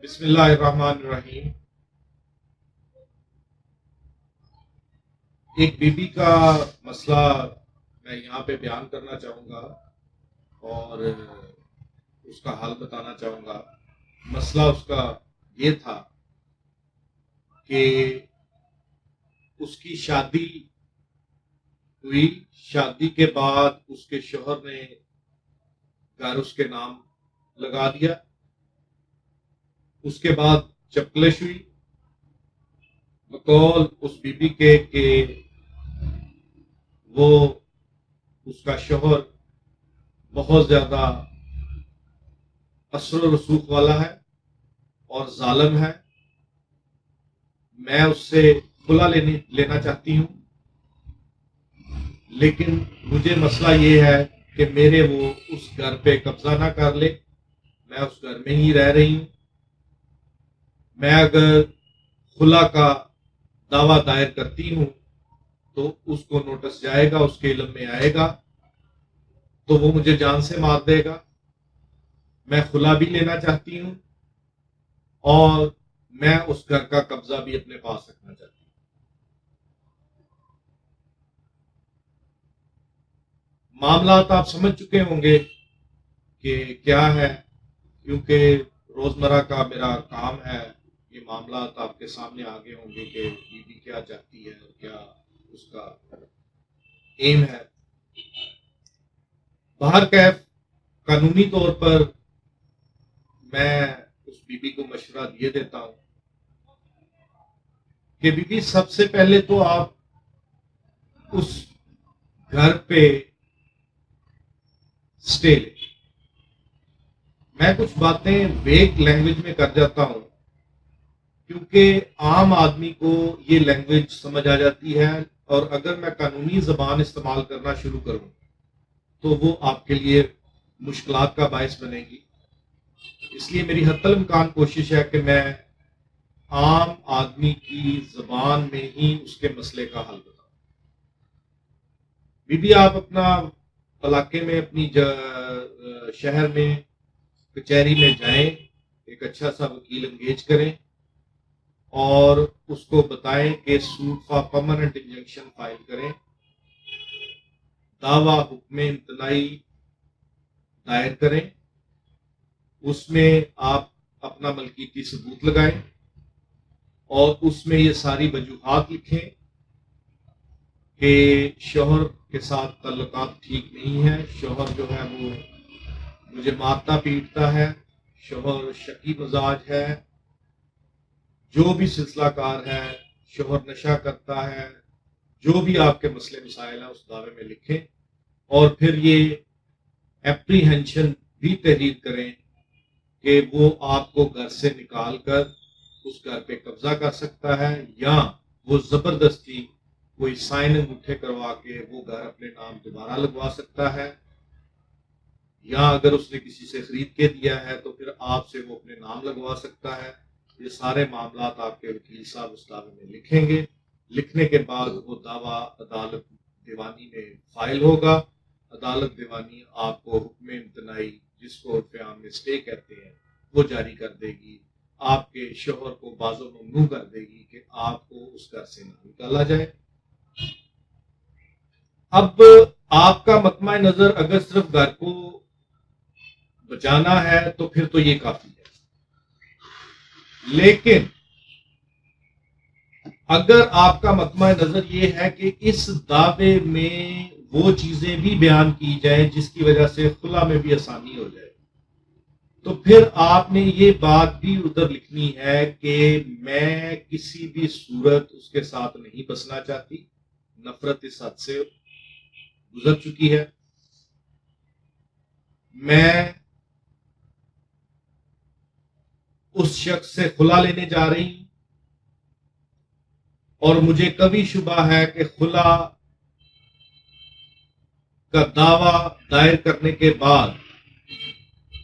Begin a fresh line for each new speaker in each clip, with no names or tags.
بسم اللہ الرحمن الرحیم۔ ایک بی بی کا مسئلہ میں یہاں پہ بیان کرنا چاہوں گا اور اس کا حل بتانا چاہوں گا۔ مسئلہ اس کا یہ تھا کہ اس کی شادی ہوئی، شادی کے بعد اس کے شوہر نے گھر اس کے نام لگا دیا۔ اس کے بعد جب کلش ہوئی بقول اس بی بی کے کہ وہ اس کا شوہر بہت زیادہ اثر و رسوخ والا ہے اور ظالم ہے، میں اس سے خلا لینا چاہتی ہوں، لیکن مجھے مسئلہ یہ ہے کہ میرے وہ اس گھر پہ قبضہ نہ کر لے، میں اس گھر میں ہی رہ رہی ہوں۔ میں اگر خلا کا دعویٰ دائر کرتی ہوں تو اس کو نوٹس جائے گا، اس کے علم میں آئے گا تو وہ مجھے جان سے مار دے گا۔ میں خلا بھی لینا چاہتی ہوں اور میں اس گھر کا قبضہ بھی اپنے پاس رکھنا چاہتی ہوں۔ معاملات آپ سمجھ چکے ہوں گے کہ کیا ہے، کیونکہ روزمرہ کا میرا کام ہے، یہ معاملات آپ کے سامنے آگے ہوں گے کہ بی بی کیا چاہتی ہے اور کیا اس کا ایم ہے۔ باہر کیف قانونی طور پر میں اس بی بی کو مشورہ دیے دیتا ہوں کہ بی بی سب سے پہلے تو آپ اس گھر پہ سٹے لیں۔ میں کچھ باتیں ویگ لینگویج میں کر جاتا ہوں کیونکہ عام آدمی کو یہ لینگویج سمجھ آ جاتی ہے، اور اگر میں قانونی زبان استعمال کرنا شروع کروں تو وہ آپ کے لیے مشکلات کا باعث بنے گی۔ اس لیے میری حتی الامکان کوشش ہے کہ میں عام آدمی کی زبان میں ہی اس کے مسئلے کا حل بتاؤں۔ بی بی آپ اپنا علاقے میں اپنی شہر میں کچہری میں جائیں، ایک اچھا سا وکیل انگیج کریں اور اس کو بتائیں کہ suit for permanent injunction file کریں، دعویٰ حکم امتناعی دائر کریں، اس میں آپ اپنا ملکیتی ثبوت لگائیں اور اس میں یہ ساری وجوہات لکھیں کہ شوہر کے ساتھ تعلقات ٹھیک نہیں ہیں، شوہر جو ہے وہ مجھے مارتا پیٹتا ہے، شوہر شکی مزاج ہے، جو بھی سلسلہ کار ہے، شوہر نشہ کرتا ہے، جو بھی آپ کے مسئلے مسائل ہیں اس دعوے میں لکھیں، اور پھر یہ اپریہنشن بھی تحریر کریں کہ وہ آپ کو گھر سے نکال کر اس گھر پہ قبضہ کر سکتا ہے، یا وہ زبردستی کوئی سائن انگوٹھے کروا کے وہ گھر اپنے نام دوبارہ لگوا سکتا ہے، یا اگر اس نے کسی سے خرید کے دیا ہے تو پھر آپ سے وہ اپنے نام لگوا سکتا ہے۔ یہ سارے معاملات آپ کے وکیل صاحب اس دعوے میں لکھیں گے۔ لکھنے کے بعد وہ دعویٰ عدالت دیوانی میں فائل ہوگا۔ عدالت دیوانی آپ کو حکم امتناعی، جس کو عرف عام میں اسٹے کہتے ہیں، وہ جاری کر دے گی، آپ کے شوہر کو باز و ممنوع کر دے گی کہ آپ کو اس گھر سے نہ نکالا جائے۔ اب آپ کا مطمع نظر اگر صرف گھر کو بچانا ہے تو پھر تو یہ کافی ہے، لیکن اگر آپ کا مطمع نظر یہ ہے کہ اس دعوے میں وہ چیزیں بھی بیان کی جائیں جس کی وجہ سے خلا میں بھی آسانی ہو جائے، تو پھر آپ نے یہ بات بھی ادھر لکھنی ہے کہ میں کسی بھی صورت اس کے ساتھ نہیں بسنا چاہتی، نفرت اس حد سے گزر چکی ہے، میں اس شخص سے خلا لینے جا رہی ہوں، اور مجھے کبھی شبہ ہے کہ خلا کا دعویٰ دائر کرنے کے بعد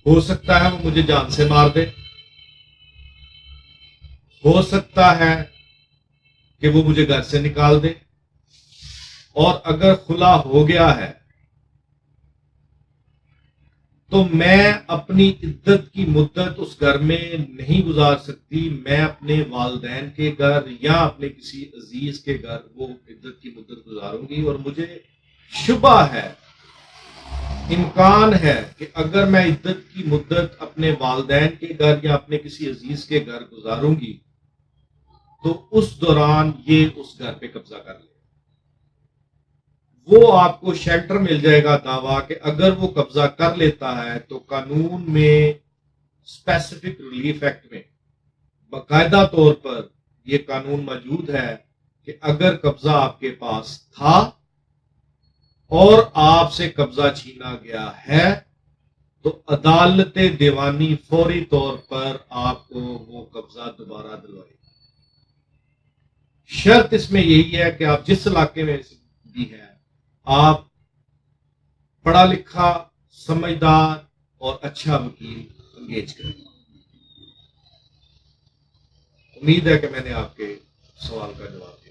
ہو سکتا ہے وہ مجھے جان سے مار دے، ہو سکتا ہے کہ وہ مجھے گھر سے نکال دے، اور اگر خلا ہو گیا ہے تو میں اپنی عدت کی مدت اس گھر میں نہیں گزار سکتی، میں اپنے والدین کے گھر یا اپنے کسی عزیز کے گھر وہ عدت کی مدت گزاروں گی، اور مجھے شبہ ہے، امکان ہے کہ اگر میں عدت کی مدت اپنے والدین کے گھر یا اپنے کسی عزیز کے گھر گزاروں گی تو اس دوران یہ اس گھر پہ قبضہ کر لے، وہ آپ کو شیلٹر مل جائے گا دعویٰ کہ اگر وہ قبضہ کر لیتا ہے تو قانون میں اسپیسیفک ریلیف ایکٹ میں باقاعدہ طور پر یہ قانون موجود ہے کہ اگر قبضہ آپ کے پاس تھا اور آپ سے قبضہ چھینا گیا ہے تو عدالت دیوانی فوری طور پر آپ کو وہ قبضہ دوبارہ دلوائے گی۔ شرط اس میں یہی ہے کہ آپ جس علاقے میں بھی ہیں آپ پڑھا لکھا، سمجھدار اور اچھا وکیل انگیج کریں۔ امید ہے کہ میں نے آپ کے سوال کا جواب دیا۔